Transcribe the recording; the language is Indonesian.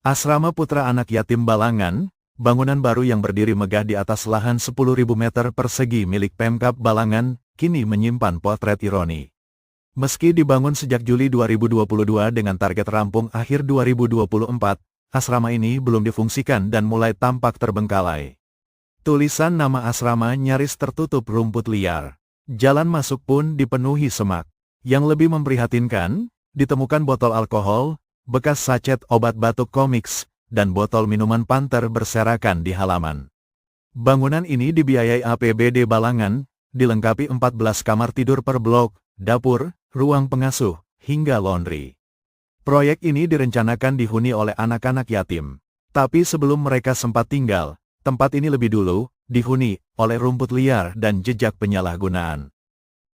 Asrama Putra Anak Yatim Balangan, bangunan baru yang berdiri megah di atas lahan 10.000 meter persegi milik Pemkab Balangan, kini menyimpan potret ironi. Meski dibangun sejak Juli 2022 dengan target rampung akhir 2024, asrama ini belum difungsikan dan mulai tampak terbengkalai. Tulisan nama asrama nyaris tertutup rumput liar. Jalan masuk pun dipenuhi semak. Yang lebih memprihatinkan, ditemukan botol alkohol, bekas sachet obat batuk komiks, dan botol minuman Panther berserakan di halaman. Bangunan ini dibiayai APBD Balangan, dilengkapi 14 kamar tidur per blok, dapur, ruang pengasuh, hingga laundry. Proyek ini direncanakan dihuni oleh anak-anak yatim. Tapi sebelum mereka sempat tinggal, tempat ini lebih dulu dihuni oleh rumput liar dan jejak penyalahgunaan.